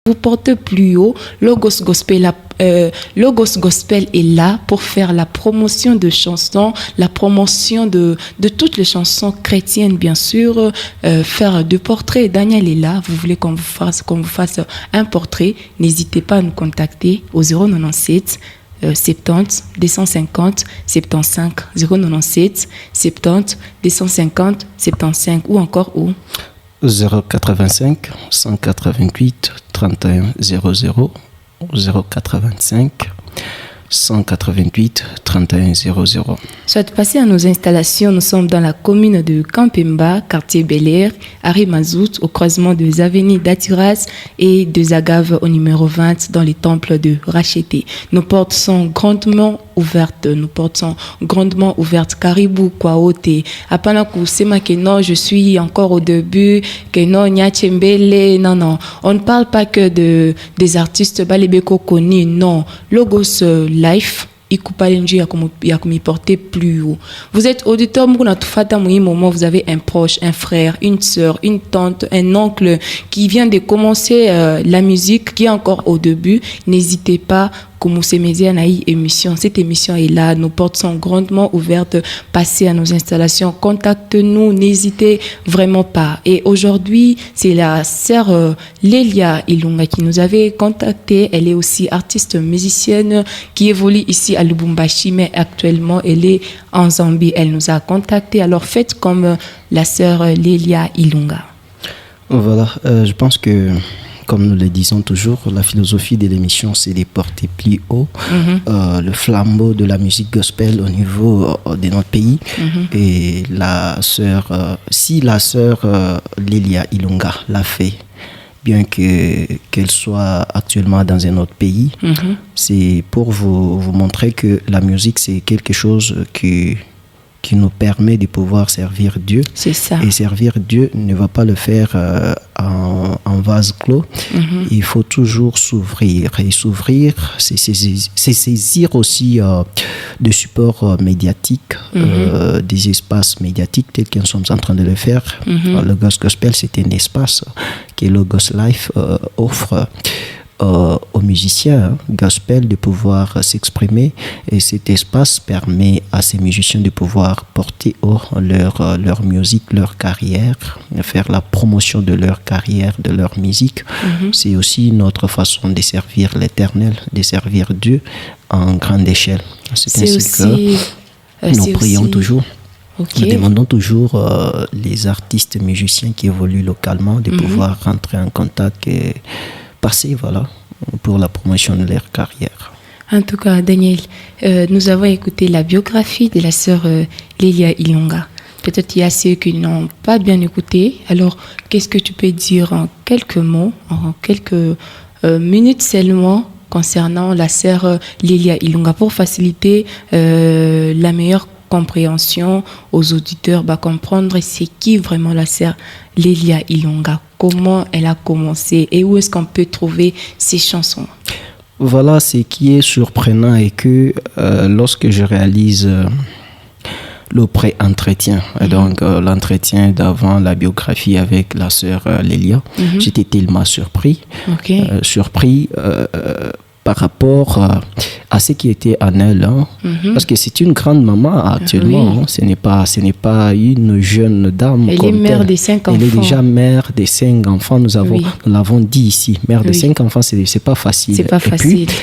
vous portez plus haut. Logos Gospel est là pour faire la promotion de chansons, la promotion de toutes les chansons chrétiennes, bien sûr, faire de portraits. Daniel est là. Vous voulez qu'on vous fasse un portrait? N'hésitez pas à nous contacter au 097 70 250 75 097 70 250 75 ou encore où 085 188 31 00 085 188 31 00. Soit passez à nos installations. Nous sommes dans la commune de Campemba, quartier Bel-Air, Arrêt Mazout, au croisement des avenues d'Atiras et de Zagave au numéro 20 dans les temples de Racheté. Nos portes sont grandement ouvertes. Caribou, Kwaote. Apana kusema que non, je suis encore au début, que non, Nyachembele, non. On ne parle pas que des artistes balébeko connus, non. Logos Life. Ya porter plus haut. Vous êtes auditeur, vous avez un proche, un frère, une sœur, une tante, un oncle qui vient de commencer la musique, qui est encore au début. N'hésitez pas. Cette émission est là, nos portes sont grandement ouvertes. Passez à nos installations, contactez-nous, n'hésitez vraiment pas. Et aujourd'hui, c'est la sœur Lélia Ilunga qui nous avait contacté. Elle est aussi artiste musicienne qui évolue ici à Lubumbashi, mais actuellement elle est en Zambie. Elle nous a contacté. Alors faites comme la sœur Lélia Ilunga. Voilà, je pense que comme nous le disons toujours, la philosophie de l'émission, c'est de porter plus haut le flambeau de la musique gospel au niveau de notre pays. Et la sœur, si la sœur Lélia Ilunga l'a fait, bien qu'elle soit actuellement dans un autre pays, c'est pour vous montrer que la musique, c'est quelque chose qui nous permet de pouvoir servir Dieu. C'est ça. Et servir Dieu ne va pas le faire en vase clos. Il faut toujours s'ouvrir. Et s'ouvrir, c'est saisir aussi des supports médiatiques, des espaces médiatiques tels que nous sommes en train de le faire. Le Logos Gospel, c'est un espace que Logos Life offre aux musiciens gospel de pouvoir s'exprimer, et cet espace permet à ces musiciens de pouvoir porter haut leur musique, leur carrière, faire la promotion de leur carrière, de leur musique. C'est aussi notre façon de servir l'Éternel, de servir Dieu en grande échelle. C'est ainsi aussi, que nous prions toujours. Nous demandons toujours les artistes musiciens qui évoluent localement de pouvoir rentrer en contact et passer, pour la promotion de leur carrière. En tout cas, Daniel, nous avons écouté la biographie de la sœur Lélia Ilunga. Peut-être il y a ceux qui n'ont pas bien écouté. Alors, qu'est-ce que tu peux dire en quelques mots, en quelques minutes seulement, concernant la sœur Lélia Ilunga, pour faciliter la meilleure compréhension aux auditeurs, comprendre c'est qui vraiment la sœur Lélia Ilunga, comment elle a commencé et où est-ce qu'on peut trouver ses chansons. Voilà, ce qui est surprenant est que lorsque je réalise le pré-entretien, donc l'entretien d'avant la biographie avec la sœur Lélia, j'étais tellement surpris, par rapport à ce qui était en elle, parce que c'est une grande maman actuellement. Ce n'est pas une jeune dame. Elle est mère de 5 enfants. Elle est déjà mère de 5 enfants. Nous l'avons dit ici, mère de 5 enfants, c'est pas facile. C'est pas facile. Et puis,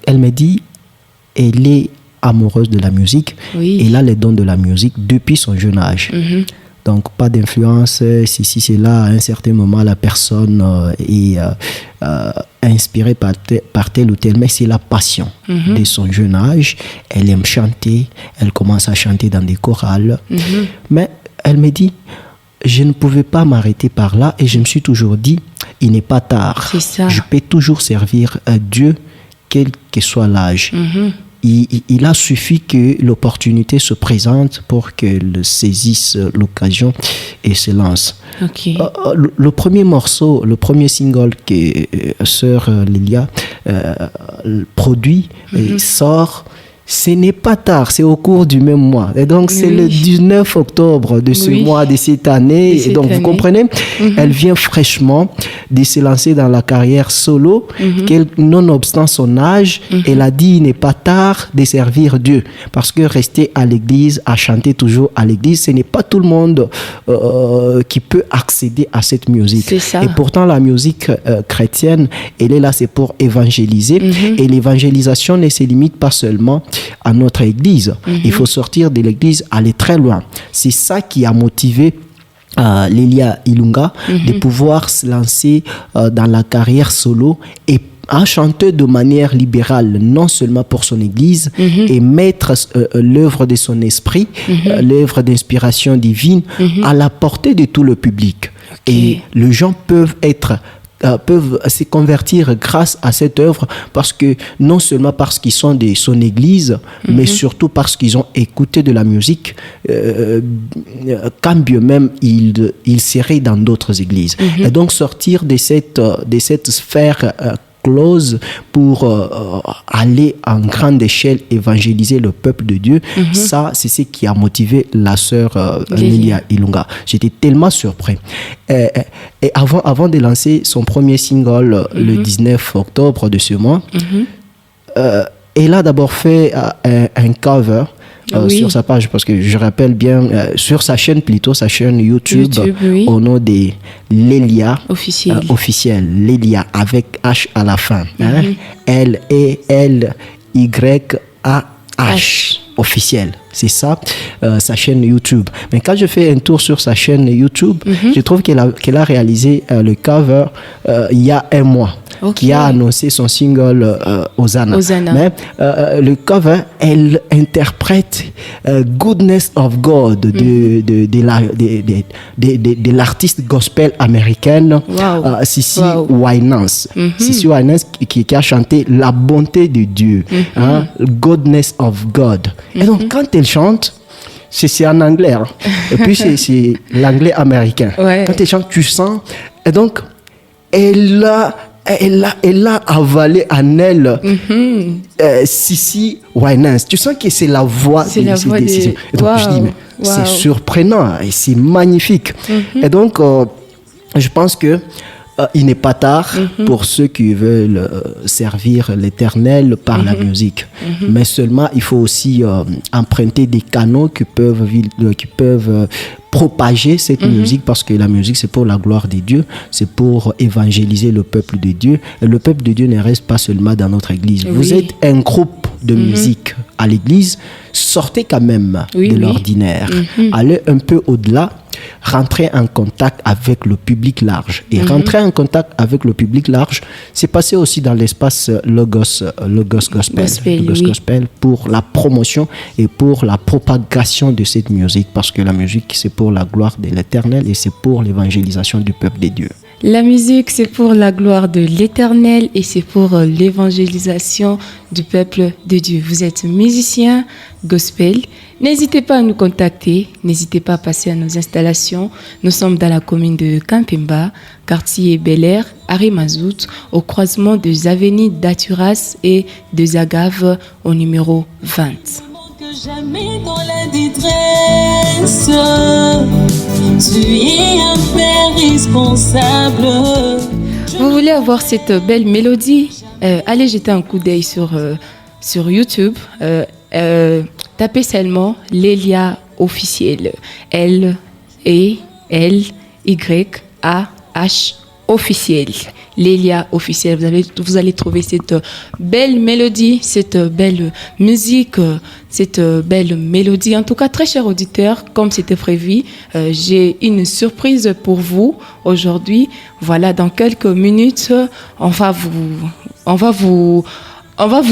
elle me dit, elle est amoureuse de la musique. Elle a les dons de la musique depuis son jeune âge. Donc, pas d'influence, si c'est là, à un certain moment, la personne est inspirée par tel ou tel, mais c'est la passion de son jeune âge. Elle aime chanter, elle commence à chanter dans des chorales. Mais elle me dit, je ne pouvais pas m'arrêter par là, et je me suis toujours dit, il n'est pas tard. C'est ça. Je peux toujours servir Dieu, quel que soit l'âge. Il a suffi que l'opportunité se présente pour qu'elle saisisse l'occasion et se lance. Le premier morceau, le premier single que sœur Lélia produit et sort, ce n'est pas tard, c'est au cours du même mois. Et donc, c'est le 19 octobre de ce mois, de cette année. Et donc, vous comprenez, elle vient fraîchement de se lancer dans la carrière solo, nonobstant son âge, elle a dit, il n'est pas tard de servir Dieu. Parce que rester à l'église, à chanter toujours à l'église, ce n'est pas tout le monde qui peut accéder à cette musique. C'est ça. Et pourtant, la musique chrétienne, elle est là, c'est pour évangéliser. Et l'évangélisation ne se limite pas seulement à notre église. Il faut sortir de l'église, aller très loin. C'est ça qui a motivé Lélia Ilunga de pouvoir se lancer dans la carrière solo et à chanter de manière libérale, non seulement pour son église, et mettre l'œuvre de son esprit, l'œuvre d'inspiration divine à la portée de tout le public. Et les gens peuvent se convertir grâce à cette œuvre, parce que non seulement parce qu'ils sont de son église, mais surtout parce qu'ils ont écouté de la musique, quand bien même ils seraient dans d'autres églises. Et donc sortir de cette sphère close pour aller en grande échelle évangéliser le peuple de Dieu, ça c'est ce qui a motivé la sœur Lélia Ilunga. J'étais tellement surpris. Et avant de lancer son premier single le 19 octobre de ce mois, elle a d'abord fait un cover sur sa page, parce que je rappelle bien, sur sa chaîne YouTube, au nom de Lélia officiel, Lélia avec H à la fin, L-E-L-Y-A-H officiel, c'est ça, sa chaîne YouTube. Mais quand je fais un tour sur sa chaîne YouTube, je trouve qu'elle a réalisé le cover il y a un mois, qui a annoncé son single Hosanna. Mais le cover, elle interprète Goodness of God de l'artiste gospel américaine Cissy Winans. Cissy Winans qui a chanté La bonté de Dieu, Goodness of God. Et donc, quand elle chante, c'est en anglais, et puis c'est l'anglais américain. Quand elle chante, tu sens. Et donc, elle a avalé en elle Cissy Winans. Tu sens que c'est la voix de Cissy. Et donc, je dis, mais c'est surprenant et c'est magnifique. Et donc, je pense que il n'est pas tard pour ceux qui veulent servir l'Éternel par la musique. Mais seulement, il faut aussi emprunter des canaux qui peuvent propager cette musique, parce que la musique, c'est pour la gloire de Dieu, c'est pour évangéliser le peuple de Dieu. Et le peuple de Dieu ne reste pas seulement dans notre église. Vous êtes un groupe de musique à l'église, sortez quand même de l'ordinaire. Allez un peu au-delà, rentrer en contact avec le public large. Et rentrer en contact avec le public large, c'est passer aussi dans l'espace Logos Gospel pour la promotion et pour la propagation de cette musique, parce que la musique, c'est pour la gloire de l'Éternel et c'est pour l'évangélisation du peuple de Dieu. La musique, c'est pour la gloire de l'Éternel et c'est pour l'évangélisation du peuple de Dieu. Vous êtes musicien gospel. N'hésitez pas à nous contacter. N'hésitez pas à passer à nos installations. Nous sommes dans la commune de Kampemba, quartier Bel Air, Arrêt Mazout, au croisement des avenues d'Aturas et de Zagave au numéro 20. Jamais dans la détresse, tu es un père responsable. Vous voulez avoir cette belle mélodie? Allez jeter un coup d'œil sur YouTube. Tapez seulement Lélia officiel. L-E-L-Y-A-H officiel. Lélia officiel. Vous allez trouver cette belle mélodie, cette belle musique, cette belle mélodie. En tout cas, très chers auditeurs, comme c'était prévu, j'ai une surprise pour vous aujourd'hui. Voilà, dans quelques minutes, on va vous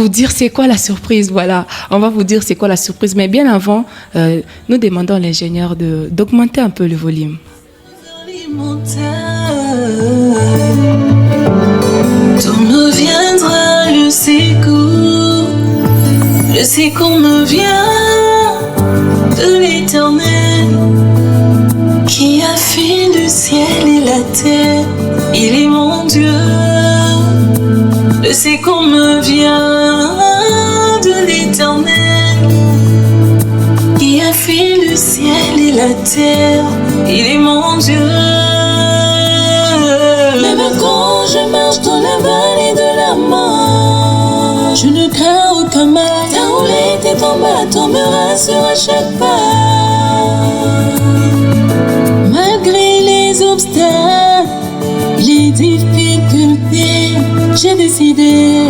dire c'est quoi la surprise. Voilà, on va vous dire c'est quoi la surprise. Mais bien avant, nous demandons à l'ingénieur d'augmenter un peu le volume. D'où me viendra le secours? Le secours me vient de l'Éternel, qui a fait le ciel et la terre. Il est mon Dieu. Le secours me vient de l'Éternel, et la terre, il est mon Dieu. Même quand je marche dans la vallée de la mort, je ne crains aucun mal. Ta houlette et ton bâton me rassurent à chaque pas. Malgré les obstacles, les difficultés, j'ai décidé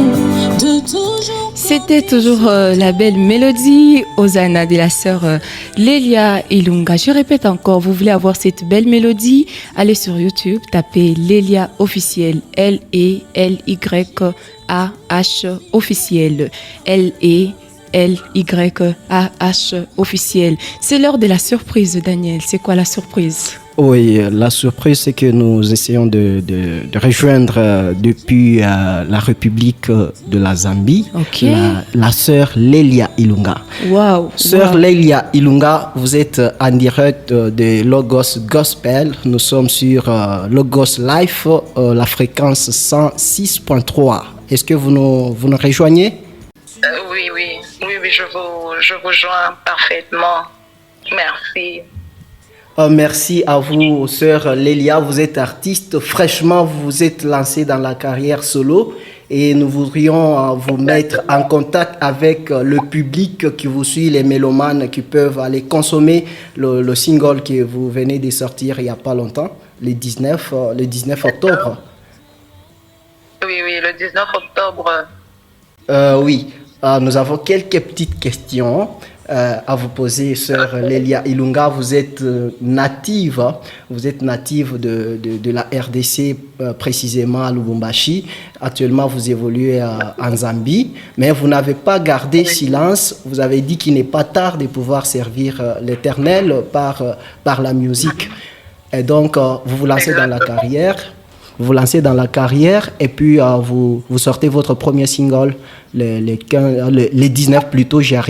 de toujours... C'était toujours la belle mélodie Hosanna de la sœur Lélia Ilunga. Je répète encore, vous voulez avoir cette belle mélodie, allez sur YouTube, tapez Lélia officiel, L-E-L-Y-A-H officiel, L-E-L-Y-A-H officiel. C'est l'heure de la surprise, Daniel. C'est quoi la surprise? Oui, la surprise, c'est que nous essayons de rejoindre depuis la République de la Zambie, Okay. la sœur Lélia Ilunga. Wow. Sœur Lélia Ilunga, vous êtes en direct de Logos Gospel. Nous sommes sur Logos Life, la fréquence 106.3. Est-ce que vous nous rejoignez? Oui, je vous joins parfaitement. Merci. Merci à vous, sœur Lélia. Vous êtes artiste. Fraîchement, vous vous êtes lancée dans la carrière solo et nous voudrions vous mettre en contact avec le public qui vous suit, les mélomanes qui peuvent aller consommer le single que vous venez de sortir il n'y a pas longtemps, le 19 octobre. Oui, le 19 octobre. Oui, nous avons quelques petites questions à vous poser, sœur Lélia Ilunga. Vous êtes native de la RDC, précisément à Lubumbashi. Actuellement, vous évoluez en Zambie, mais vous n'avez pas gardé silence. Vous avez dit qu'il n'est pas tard de pouvoir servir l'Éternel par la musique. Et donc, vous vous lancez dans la carrière. Vous lancez dans la carrière et puis vous sortez votre premier single le 19 plutôt, j'y arrive.